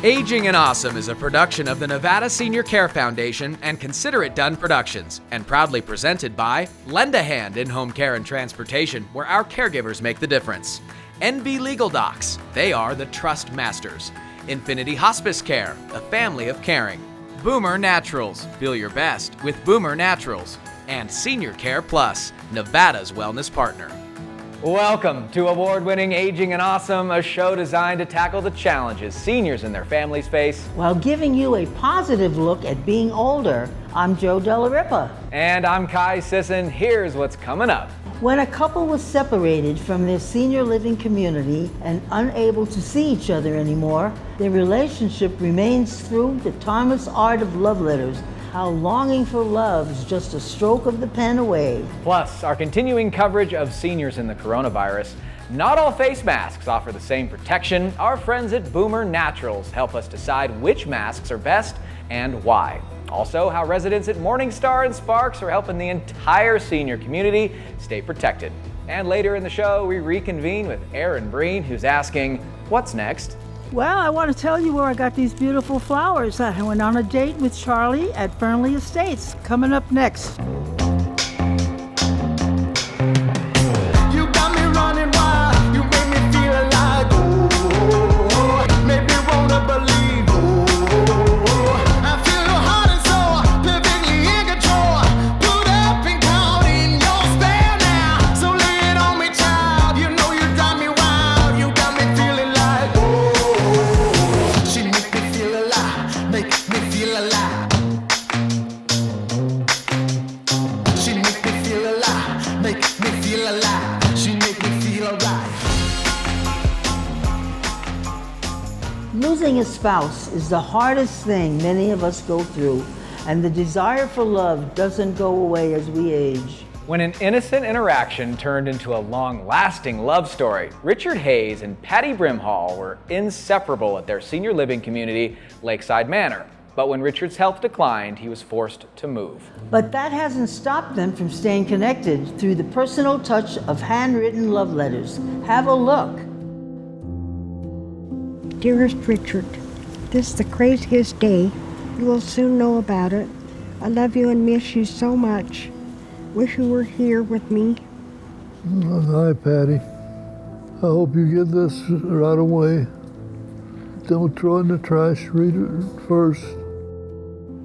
Aging and Awesome is a production of the Nevada Senior Care Foundation and Consider It Done Productions, and proudly presented by Lend a Hand in Home Care and Transportation, where our caregivers make the difference. NB Legal Docs, they are the trust masters. Infinity Hospice Care, a family of caring. Boomer Naturals, feel your best with Boomer Naturals. And Senior Care Plus, Nevada's wellness partner. Welcome to award-winning Aging and Awesome, a show designed to tackle the challenges seniors and their families face, while giving you a positive look at being older. I'm Joe Della Ripa. And I'm Kai Sisson. Here's what's coming up. When a couple was separated from their senior living community and unable to see each other anymore, their relationship remains through the timeless art of love letters. How longing for love is just a stroke of the pen away. Plus, our continuing coverage of seniors in the coronavirus. Not all face masks offer the same protection. Our friends at Boomer Naturals help us decide which masks are best and why. Also, how residents at Morningstar and Sparks are helping the entire senior community stay protected. And later in the show, we reconvene with Aaron Breen, who's asking, what's next? Well, I want to tell you where I got these beautiful flowers. I went on a date with Charlie at Fernley Estates. Coming up next. You got me running wild. You make me feel alive. Oh, make me wanna believe. Oh, I feel your heart and soul perfectly in control. Put up and count in your spell now. So lay it on me, child. You know you drive me wild. You got me feeling like. She make me feel alive, make me feel alive. She make me feel alive, make me feel alive. She make me feel alright. Losing a spouse is the hardest thing many of us go through, and the desire for love doesn't go away as we age. When an innocent interaction turned into a long-lasting love story, Richard Hayes and Patty Brimhall were inseparable at their senior living community, Lakeside Manor. But when Richard's health declined, he was forced to move. But that hasn't stopped them from staying connected through the personal touch of handwritten love letters. Have a look. Dearest Richard, this is the craziest day. You will soon know about it. I love you and miss you so much. Wish you were here with me. Hi, Patty. I hope you get this right away. Don't throw it in the trash. Read it first.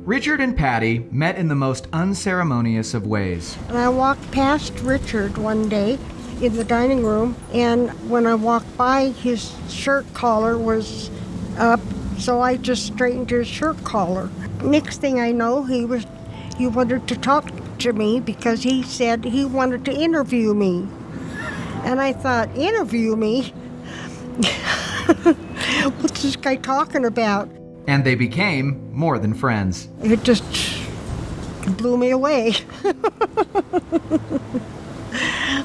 Richard and Patty met in the most unceremonious of ways. And I walked past Richard one day in the dining room, and when I walked by, his shirt collar was up, so I just straightened his shirt collar. Next thing I know, he wanted to talk to me because he said he wanted to interview me. And I thought, interview me? What's this guy talking about? And they became more than friends. It just blew me away.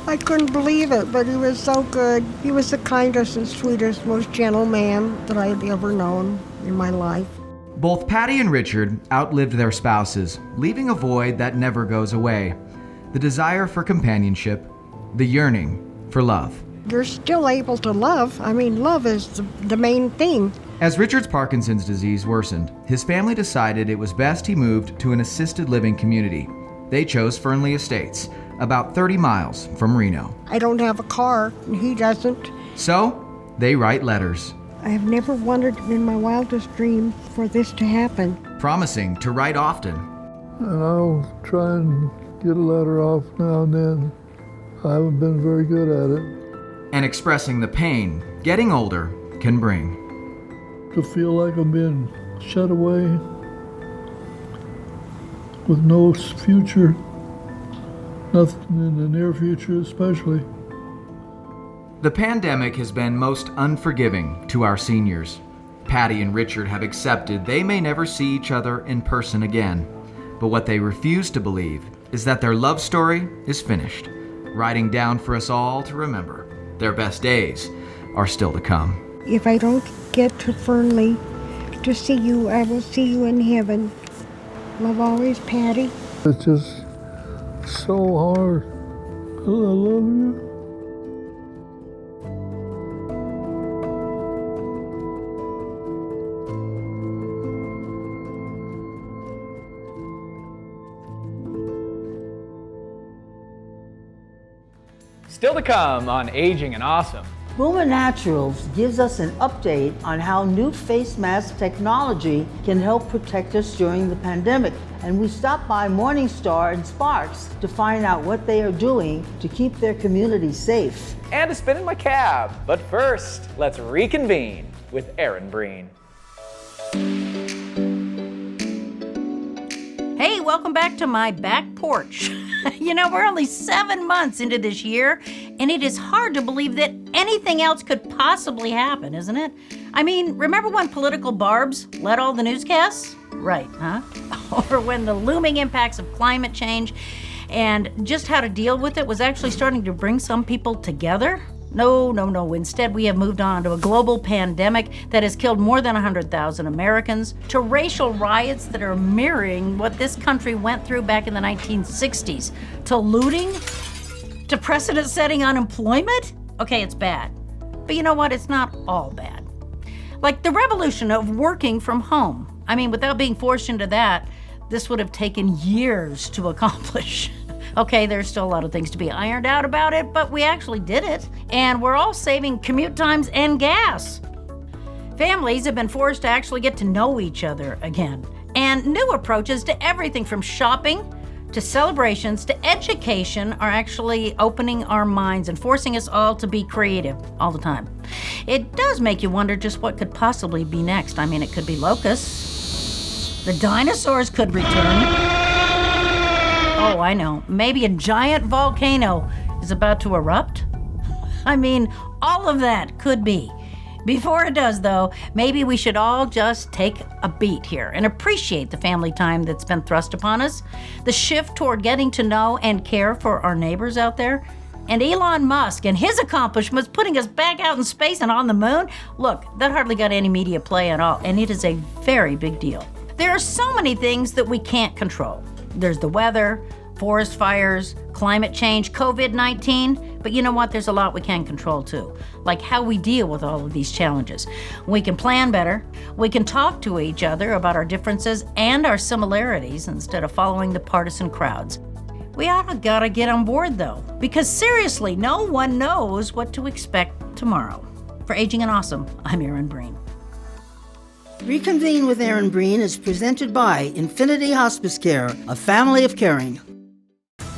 I couldn't believe it, but he was so good. He was the kindest and sweetest, most gentle man that I'd ever known in my life. Both Patty and Richard outlived their spouses, leaving a void that never goes away. The desire for companionship, the yearning for love. You're still able to love. I mean, love is the main thing. As Richard's Parkinson's disease worsened, his family decided it was best he moved to an assisted living community. They chose Fernley Estates, about 30 miles from Reno. I don't have a car, and he doesn't. So, they write letters. I have never wanted in my wildest dream for this to happen. Promising to write often. And I'll try and get a letter off now and then. I haven't been very good at it. And expressing the pain getting older can bring. To feel like I'm being shut away with no future, nothing in the near future especially. The pandemic has been most unforgiving to our seniors. Patty and Richard have accepted they may never see each other in person again. But what they refuse to believe is that their love story is finished, writing down for us all to remember. Their best days are still to come. If I don't get to Fernley to see you, I will see you in heaven. Love always, Patty. It's just so hard. I love you. Still to come on Aging and Awesome. Boomer Naturals gives us an update on how new face mask technology can help protect us during the pandemic. And we stopped by Morningstar and Sparks to find out what they are doing to keep their community safe. And a spin in my cab. But first, let's reconvene with Aaron Breen. Hey, welcome back to my back porch. You know, we're only 7 months into this year, and it is hard to believe that anything else could possibly happen, isn't it? I mean, remember when political barbs led all the newscasts? Right, huh? Or when the looming impacts of climate change and just how to deal with it was actually starting to bring some people together? No. Instead, we have moved on to a global pandemic that has killed more than 100,000 Americans, to racial riots that are mirroring what this country went through back in the 1960s, to looting, to precedent-setting unemployment. Okay, it's bad. But you know what? It's not all bad. Like the revolution of working from home. I mean, without being forced into that, this would have taken years to accomplish. Okay, there's still a lot of things to be ironed out about it, but we actually did it. And we're all saving commute times and gas. Families have been forced to actually get to know each other again. And new approaches to everything from shopping to celebrations to education are actually opening our minds and forcing us all to be creative all the time. It does make you wonder just what could possibly be next. I mean, it could be locusts. The dinosaurs could return. Oh, I know. Maybe a giant volcano is about to erupt. I mean, all of that could be. Before it does, though, maybe we should all just take a beat here and appreciate the family time that's been thrust upon us, the shift toward getting to know and care for our neighbors out there, and Elon Musk and his accomplishments putting us back out in space and on the moon. Look, that hardly got any media play at all, and it is a very big deal. There are so many things that we can't control. There's the weather, forest fires, climate change, COVID-19, but you know what? There's a lot we can control too, like how we deal with all of these challenges. We can plan better, we can talk to each other about our differences and our similarities instead of following the partisan crowds. We all gotta get on board though, because seriously, no one knows what to expect tomorrow. For Aging and Awesome, I'm Aaron Breen. Reconvene with Aaron Breen is presented by Infinity Hospice Care, a family of caring.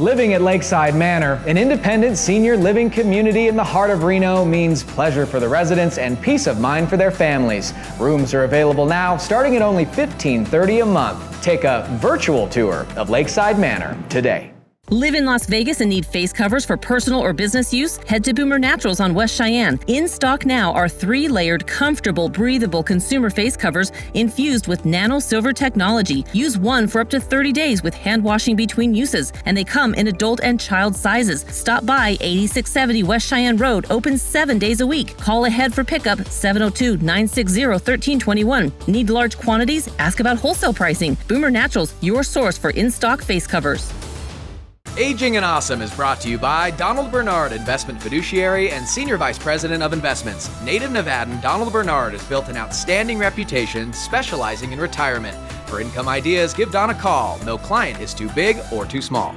Living at Lakeside Manor, an independent senior living community in the heart of Reno, means pleasure for the residents and peace of mind for their families. Rooms are available now, starting at only $15.30 a month. Take a virtual tour of Lakeside Manor today. Live in Las Vegas and need face covers for personal or business use? Head to Boomer Naturals on West Cheyenne. In stock now are 3-layered, comfortable, breathable consumer face covers infused with nano silver technology. Use one for up to 30 days with hand washing between uses, and they come in adult and child sizes. Stop by 8670 West Cheyenne Road, open 7 days a week. Call ahead for pickup 702-960-1321. Need large quantities? Ask about wholesale pricing. Boomer Naturals, your source for in-stock face covers. Aging and Awesome is brought to you by Donald Bernard, Investment Fiduciary and Senior Vice President of Investments. Native Nevadan Donald Bernard has built an outstanding reputation specializing in retirement. For income ideas, give Don a call. No client is too big or too small.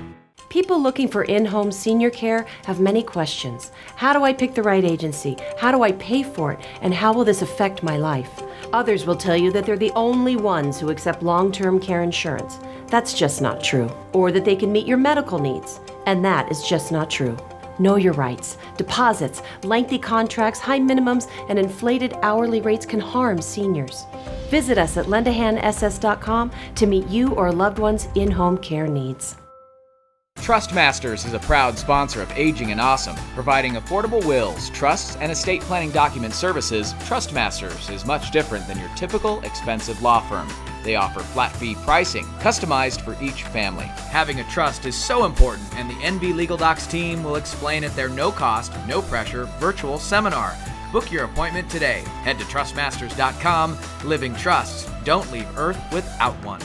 People looking for in-home senior care have many questions. How do I pick the right agency? How do I pay for it? And how will this affect my life? Others will tell you that they're the only ones who accept long-term care insurance. That's just not true. Or that they can meet your medical needs. And that is just not true. Know your rights. Deposits, lengthy contracts, high minimums, and inflated hourly rates can harm seniors. Visit us at lendahandss.com to meet you or a loved one's in-home care needs. Trustmasters is a proud sponsor of Aging and Awesome, providing affordable wills, trusts, and estate planning document services. Trustmasters is much different than your typical expensive law firm. They offer flat fee pricing, customized for each family. Having a trust is so important, and the NB Legal Docs team will explain at their no-cost, no-pressure virtual seminar. Book your appointment today. Head to trustmasters.com. Living trusts. Don't leave Earth without one.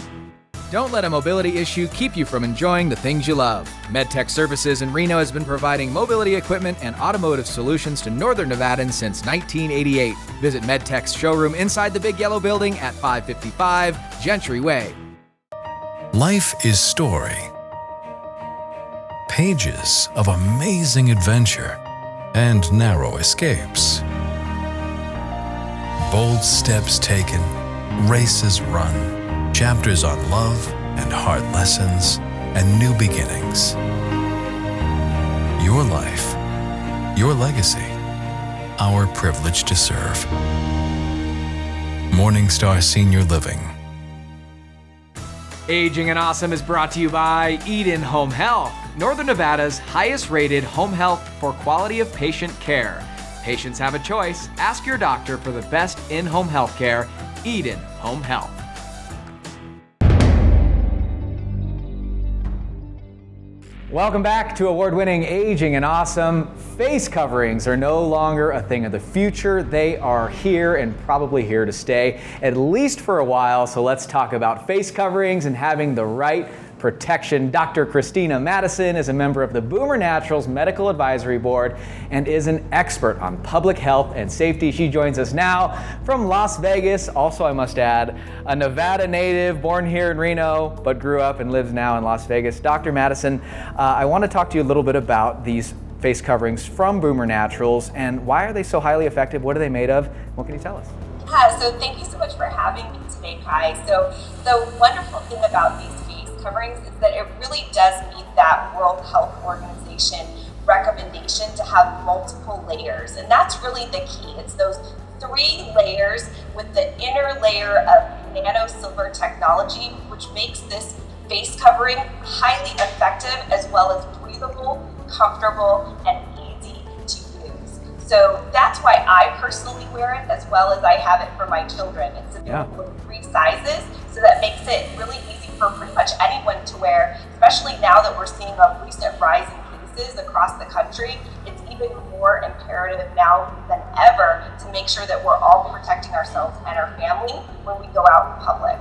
Don't let a mobility issue keep you from enjoying the things you love. MedTech Services in Reno has been providing mobility equipment and automotive solutions to Northern Nevadans since 1988. Visit MedTech's showroom inside the Big Yellow Building at 555 Gentry Way. Life is story. pages of amazing adventure and narrow escapes. Bold steps taken, races run, chapters on love and hard lessons and new beginnings. Your life, your legacy, our privilege to serve. Morningstar Senior Living. Aging and Awesome is brought to you by Eden Home Health, Northern Nevada's highest rated home health for quality of patient care. Patients have a choice. Ask your doctor for the best in-home health care. Eden Home Health. Welcome back to award-winning Aging and Awesome. Face coverings are no longer a thing of the future. They are here and probably here to stay, at least for a while. So let's talk about face coverings and having the right protection. Dr. Christina Madison is a member of the Boomer Naturals Medical Advisory Board and is an expert on public health and safety. She joins us now from Las Vegas. Also, I must add, a Nevada native, born here in Reno, but grew up and lives now in Las Vegas. Dr. Madison, I want to talk to you a little bit about these face coverings from Boomer Naturals and why are they so highly effective? What are they made of? What can you tell us? Yeah, so thank you so much for having me today, Kai. So the wonderful thing about these coverings is that it really does meet that World Health Organization recommendation to have multiple layers. And that's really the key. It's those 3 layers with the inner layer of nano silver technology, which makes this face covering highly effective as well as breathable, comfortable, and easy to use. So that's why I personally wear it as well as I have it for my children. It's available in 3 sizes, so that makes it really easy for pretty much anyone to wear, especially now that we're seeing a recent rise in cases across the country. It's even more imperative now than ever to make sure that we're all protecting ourselves and our family when we go out in public.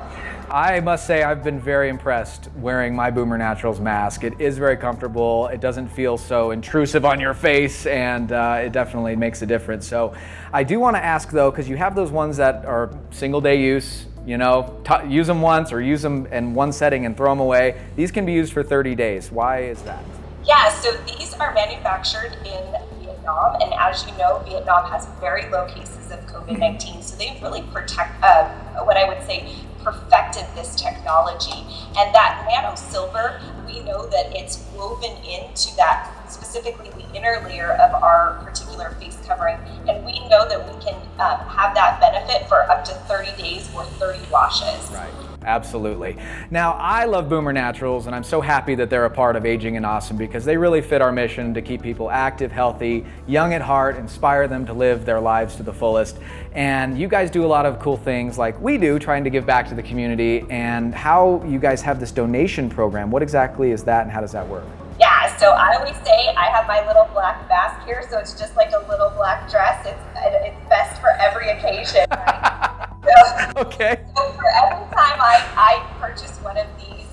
I must say I've been very impressed wearing my Boomer Naturals mask. It is very comfortable. It doesn't feel so intrusive on your face, and it definitely makes a difference. So I do want to ask though, because you have those ones that are single day use, you know, use them once or use them in one setting and throw them away. These can be used for 30 days. Why is that? Yeah, so these are manufactured in Vietnam, and as you know, Vietnam has very low cases of COVID-19, so they've really what I would say, perfected this technology. And that nano silver, we know that it's woven into that, specifically the inner layer of our particular face covering, and we know that we can have that benefit for up to 30 days or 30 washes. Right. Absolutely. Now, I love Boomer Naturals, and I'm so happy that they're a part of Aging and Awesome because they really fit our mission to keep people active, healthy, young at heart, inspire them to live their lives to the fullest. And you guys do a lot of cool things like we do, trying to give back to the community, and how you guys have this donation program. What exactly is that, and how does that work? Yeah, so I always say I have my little black mask here, so it's just like a little black dress. It's best for every occasion, right? Okay. So for every time I purchase one of these,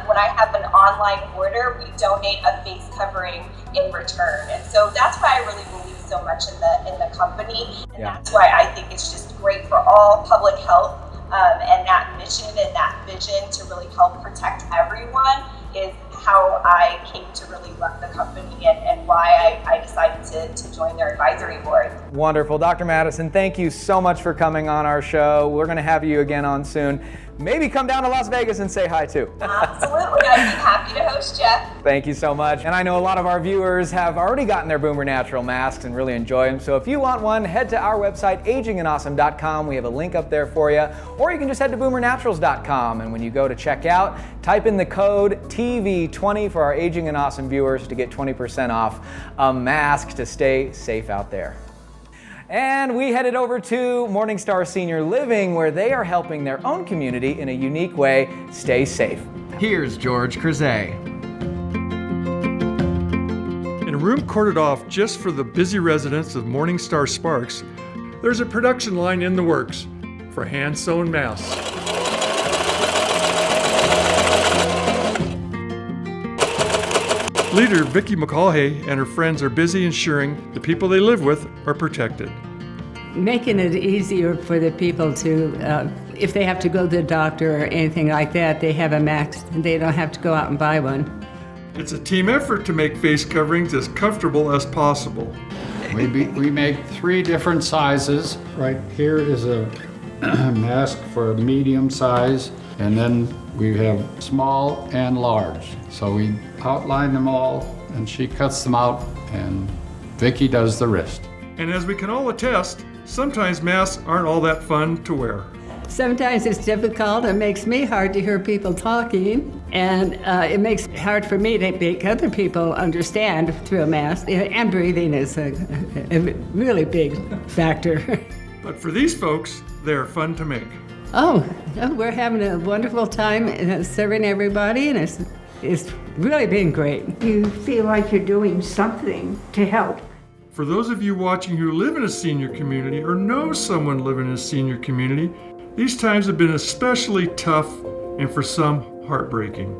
when I have an online order, we donate a face covering in return. And so that's why I really believe so much in the company. And that's why I think it's just great for all public health and that mission and that vision to really help protect everyone is how I came to really love the company and why I decided to join their advisory board. Wonderful. Dr. Madison, thank you so much for coming on our show. We're going to have you again on soon. Maybe come down to Las Vegas and say hi too. Absolutely. I'd be happy to host you. Thank you so much. And I know a lot of our viewers have already gotten their Boomer Natural masks and really enjoy them. So if you want one, head to our website, agingandawesome.com. We have a link up there for you. Or you can just head to boomernaturals.com. And when you go to check out, type in the code TV20 for our Aging and Awesome viewers to get 20% off a mask to stay safe out there. And we headed over to Morningstar Senior Living, where they are helping their own community in a unique way stay safe. Here's George Crozet. In a room corded off just for the busy residents of Morningstar Sparks, there's a production line in the works for hand-sewn masks. Leader Vicki McCaughey and her friends are busy ensuring the people they live with are protected. Making it easier for the people to, if they have to go to the doctor or anything like that, they have a mask and they don't have to go out and buy one. It's a team effort to make face coverings as comfortable as possible. We make 3 different sizes. Right here is a mask for a medium size, and then we have small and large. So we outline them all, and she cuts them out, and Vicki does the rest. And as we can all attest, sometimes masks aren't all that fun to wear. Sometimes it's difficult. It makes me hard to hear people talking, and it makes it hard for me to make other people understand through a mask. And breathing is a really big factor. But for these folks, they're fun to make. Oh, we're having a wonderful time serving everybody, and it's really been great. You feel like you're doing something to help. For those of you watching who live in a senior community or know someone living in a senior community, these times have been especially tough and for some heartbreaking.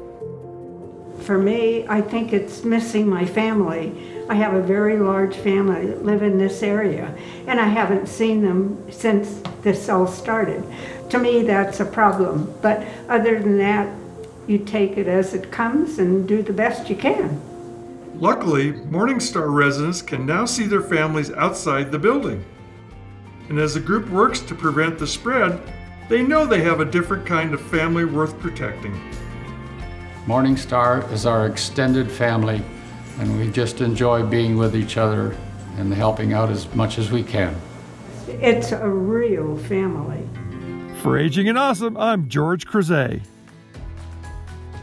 For me, I think it's missing my family. I have a very large family that live in this area, and I haven't seen them since this all started. To me, that's a problem. But other than that, you take it as it comes and do the best you can. Luckily, Morningstar residents can now see their families outside the building. And as the group works to prevent the spread, they know they have a different kind of family worth protecting. Morningstar is our extended family, and we just enjoy being with each other and helping out as much as we can. It's a real family. For Aging and Awesome, I'm George Crozet.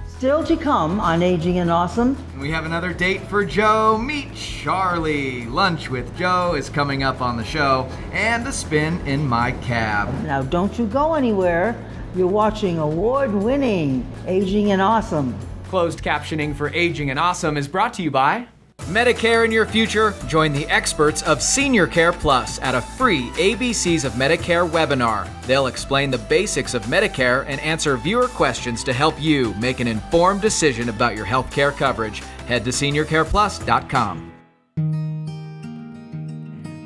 Still to come on Aging and Awesome. We have another date for Joe. Meet Charlie. Lunch with Joe is coming up on the show, and a spin in my cab. Now don't you go anywhere. You're watching award-winning Aging and Awesome. Closed captioning for Aging and Awesome is brought to you by Medicare in your future? Join the experts of Senior Care Plus at a free ABCs of Medicare webinar. They'll explain the basics of Medicare and answer viewer questions to help you make an informed decision about your health care coverage. Head to seniorcareplus.com.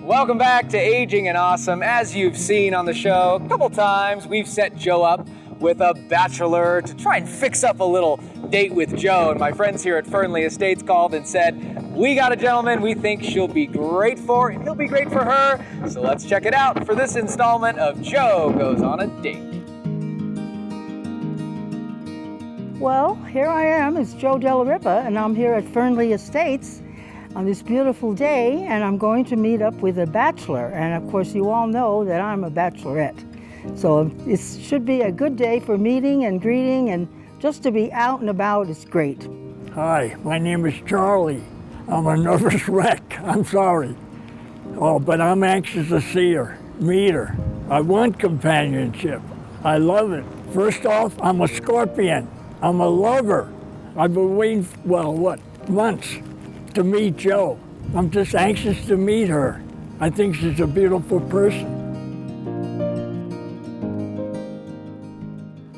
Welcome back to Aging and Awesome. As you've seen on the show a couple times, we've set Joe up with a bachelor to try and fix up a little date with Joe. And my friends here at Fernley Estates called and said, we got a gentleman we think she'll be great for, and he'll be great for her. So let's check it out for this installment of Joe Goes on a Date. Well, here I am. It's Joe Della Ripa, and I'm here at Fernley Estates on this beautiful day, and I'm going to meet up with a bachelor. And of course, you all know that I'm a bachelorette. So it should be a good day for meeting and greeting, and just to be out and about is great. Hi, my name is Charlie. I'm a nervous wreck. I'm sorry. Oh, but I'm anxious to see her, meet her. I want companionship. I love it. First off, I'm a Scorpion. I'm a lover. I've been waiting, months to meet Joe. I'm just anxious to meet her. I think she's a beautiful person.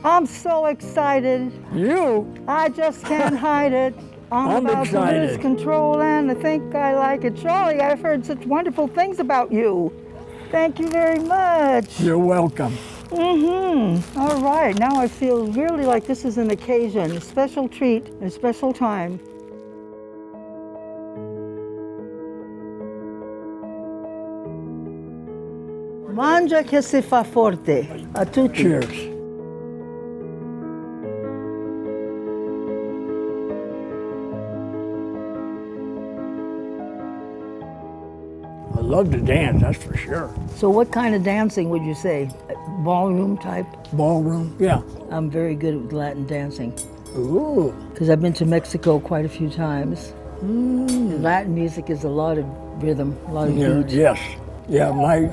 I'm so excited. You? I just can't hide it. I'm about excited. to lose control, and I think I like it. Charlie, I've heard such wonderful things about you. Thank you very much. You're welcome. All right, now I feel really like this is an occasion, a special treat, a special time. Mangia che si fa forte. A tutti. Cheers. I love to dance, that's for sure. So what kind of dancing would you say? Ballroom type? Ballroom, yeah. I'm very good with Latin dancing. Ooh. Because I've been to Mexico quite a few times. Latin music is a lot of rhythm, a lot of beat. Yes. Yeah, my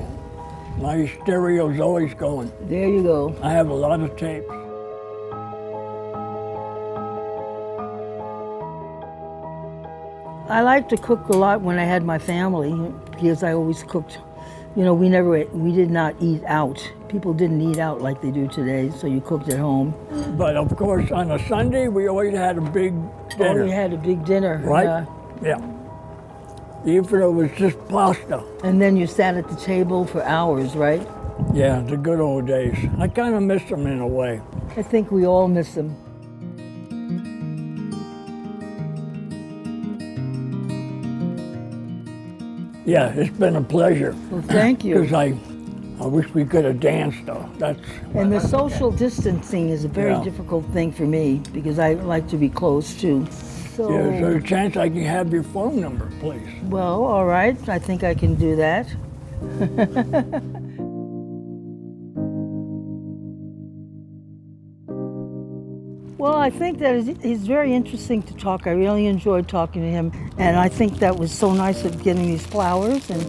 stereo's always going. There you go. I have a lot of tapes. I like to cook a lot when I had my family because I always cooked. You know, we did not eat out. People didn't eat out like they do today, so you cooked at home. But of course, on a Sunday, we always had a big dinner. Oh, we had a big dinner. Right? Yeah. Even if it was just pasta. And then you sat at the table for hours, right? Yeah, the good old days. I kind of miss them in a way. I think we all miss them. Yeah, it's been a pleasure. Well, thank you. Because I wish we could have danced, though. And the social distancing is a very Yeah. difficult thing for me because I like to be close too. So, Yeah, is there a chance I can have your phone number, please? well, all right. I think I can do that. Well, I think that he's very interesting to talk. I really enjoyed talking to him. And I think that was so nice of getting these flowers and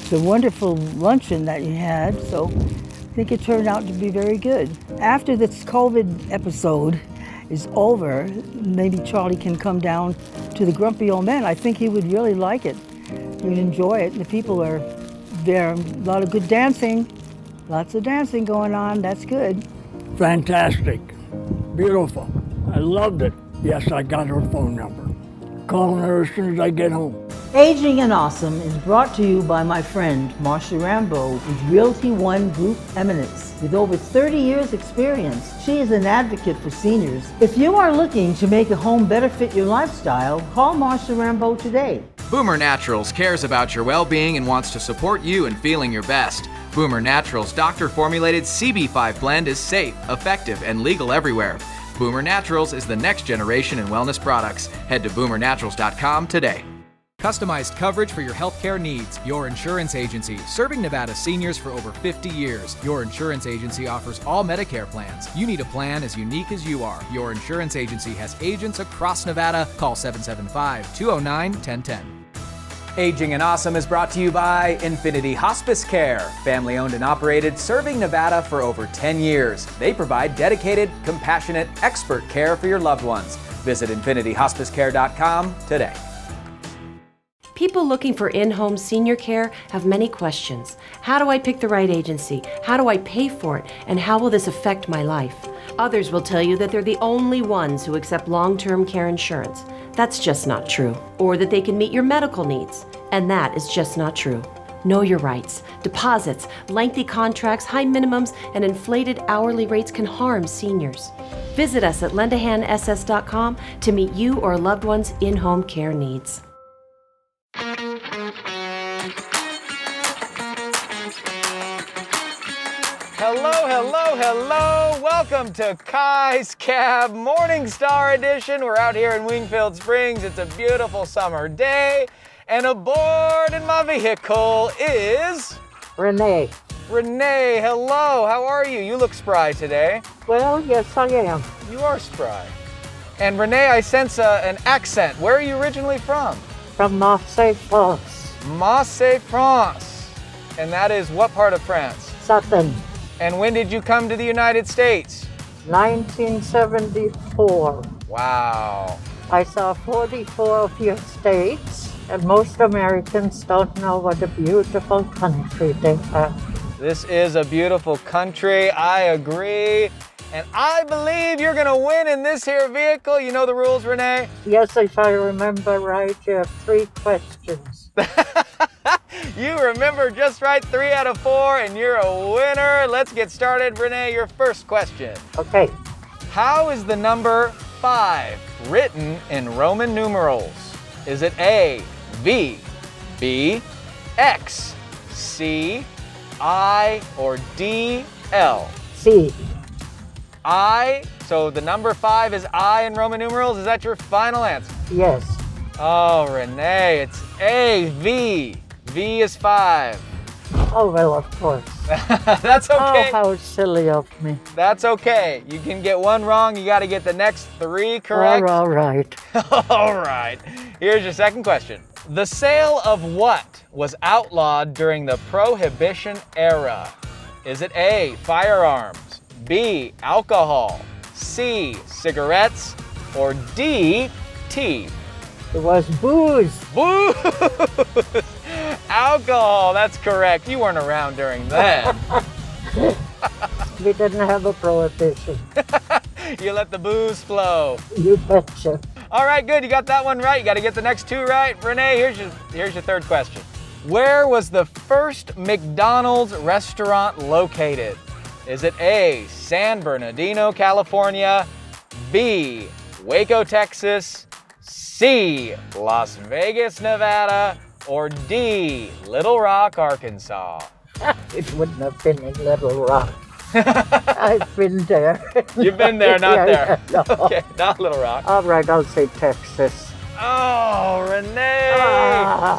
the wonderful luncheon that you had. So I think it turned out to be very good. After this COVID episode is over, maybe Charlie can come down to the Grumpy Old Men. I think he would really like it. He would enjoy it. The people are there. A lot of good dancing. Lots of dancing going on. That's good. Fantastic. Beautiful. I loved it. Yes, I got her phone number. Calling her as soon as I get home. Aging and Awesome is brought to you by my friend Marsha Rambo with Realty One Group Eminence. With over 30 years experience, she is an advocate for seniors. If you are looking to make a home better fit your lifestyle, call Marsha Rambo today. Boomer Naturals cares about your well-being and wants to support you in feeling your best. Boomer Naturals doctor-formulated CB5 blend is safe, effective, and legal everywhere. Boomer Naturals is the next generation in wellness products. Head to boomernaturals.com today. Customized coverage for your healthcare needs. Your Insurance Agency, serving Nevada seniors for over 50 years. Your Insurance Agency offers all Medicare plans. You need a plan as unique as you are. Your Insurance Agency has agents across Nevada. Call 775-209-1010. Aging and Awesome is brought to you by Infinity Hospice Care, family owned and operated, serving Nevada for over 10 years. They provide dedicated, compassionate, expert care for your loved ones. Visit infinityhospicecare.com today. People looking for in-home senior care have many questions. How do I pick the right agency? How do I pay for it? And how will this affect my life? Others will tell you that they're the only ones who accept long-term care insurance. That's just not true. Or that they can meet your medical needs. And that is just not true. Know your rights. Deposits, lengthy contracts, high minimums, and inflated hourly rates can harm seniors. Visit us at lendahandss.com to meet you or loved one's in-home care needs. Hello. Welcome to Kai's Cab Morning Star Edition. We're out here in Wingfield Springs. It's a beautiful summer day. And aboard in my vehicle is... Renee. Renee, hello. How are you? You look spry today. Well, yes, I am. You are spry. And Renee, I sense an accent. Where are you originally from? From Marseille, France. Marseille, France. And that is what part of France? Sutton. And when did you come to the United States? 1974. Wow. I saw 44 of your states, and most Americans don't know what a beautiful country they have. This is a beautiful country, I agree. And I believe you're gonna win in this here vehicle. You know the rules, Renee? Yes, if I remember right, you have 3 questions. You remember just right, 3 out of 4, and you're a winner. Let's get started. Renee, your first question. Okay. How is the number 5 written in Roman numerals? Is it A, V, B, X, C, I, or D, L? C. I, so the number 5 is I in Roman numerals. Is that your final answer? Yes. Oh, Renee, it's A, V. V is 5. Oh, well, of course. That's okay. Oh, how silly of me. That's okay. You can get 1 wrong. You got to get the next 3 correct. All right. All right. Here's your second question. The sale of what was outlawed during the Prohibition era? Is it A, firearms, B, alcohol, C, cigarettes, or D, tea? It was booze. Booze! Alcohol, that's correct. You weren't around during that. We didn't have a prohibition. You let the booze flow. You betcha. All right, good. You got that one right. You got to get the next 2 right. Renee, here's your third question. Where was the first McDonald's restaurant located? Is it A, San Bernardino, California, B, Waco, Texas, C, Las Vegas, Nevada, Or D, Little Rock, Arkansas? It wouldn't have been in Little Rock. I've been there. You've been there, not there. No. Okay, not Little Rock. All right, I'll say Texas. Oh, Renee!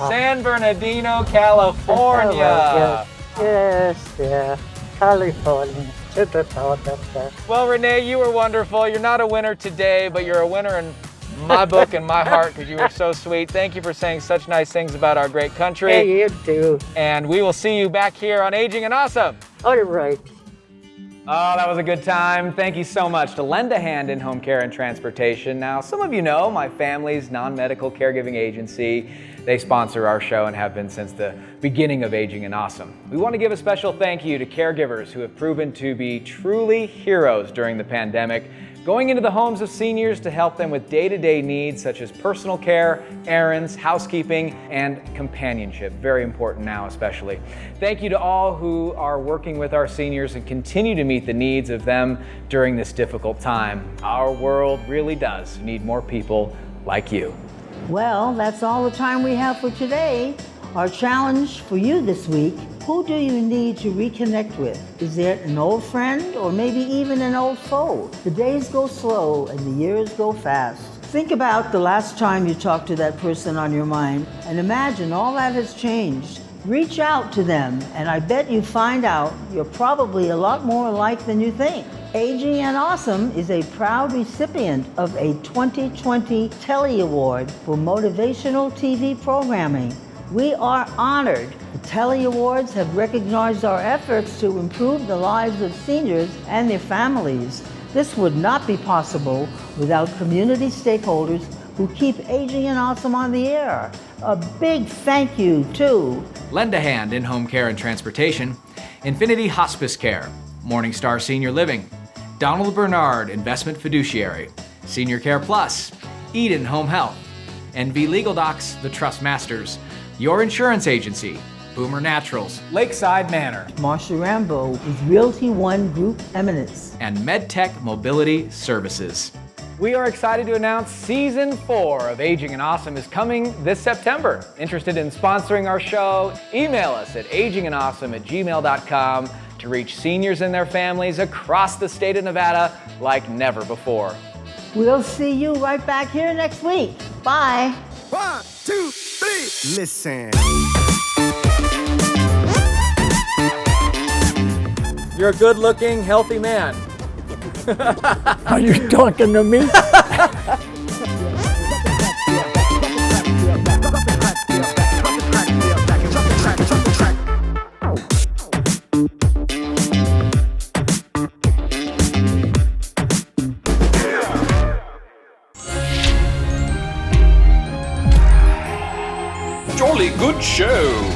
San Bernardino, California. Yes, yeah. California. Should have thought of that. Well, Renee, you were wonderful. You're not a winner today, but you're a winner in my book and my heart because you were so sweet. Thank you for saying such nice things about our great country. Hey, you too. And we will see you back here on Aging and Awesome. All right. Oh, that was a good time. Thank you so much to Lend a Hand in Home Care and Transportation. Now, some of you know my family's non-medical caregiving agency. They sponsor our show and have been since the beginning of Aging and Awesome. We want to give a special thank you to caregivers who have proven to be truly heroes during the pandemic, going into the homes of seniors to help them with day-to-day needs such as personal care, errands, housekeeping, and companionship. Very important now, especially. Thank you to all who are working with our seniors and continue to meet the needs of them during this difficult time. Our world really does need more people like you. Well, that's all the time we have for today. Our challenge for you this week: who do you need to reconnect with? Is there an old friend or maybe even an old foe? The days go slow and the years go fast. Think about the last time you talked to that person on your mind and imagine all that has changed. Reach out to them and I bet you find out you're probably a lot more alike than you think. Aging and Awesome is a proud recipient of a 2020 Telly Award for motivational TV programming. We are honored. The Telly Awards have recognized our efforts to improve the lives of seniors and their families. This would not be possible without community stakeholders who keep Aging and Awesome on the air. A big thank you to Lend a Hand in Home Care and Transportation, Infinity Hospice Care, Morningstar Senior Living, Donald Bernard Investment Fiduciary, Senior Care Plus, Eden Home Health, NV Legal Docs, The Trust Masters, Your Insurance Agency, Boomer Naturals, Lakeside Manor, Marsha Rambo with Realty One Group Eminence, and MedTech Mobility Services. We are excited to announce Season 4 of Aging and Awesome is coming this September. Interested in sponsoring our show? Email us at agingandawesome@gmail.com to reach seniors and their families across the state of Nevada like never before. We'll see you right back here next week. Bye. 1, 2, 3, listen. You're a good-looking, healthy man. Are you talking to me? Jolly good show.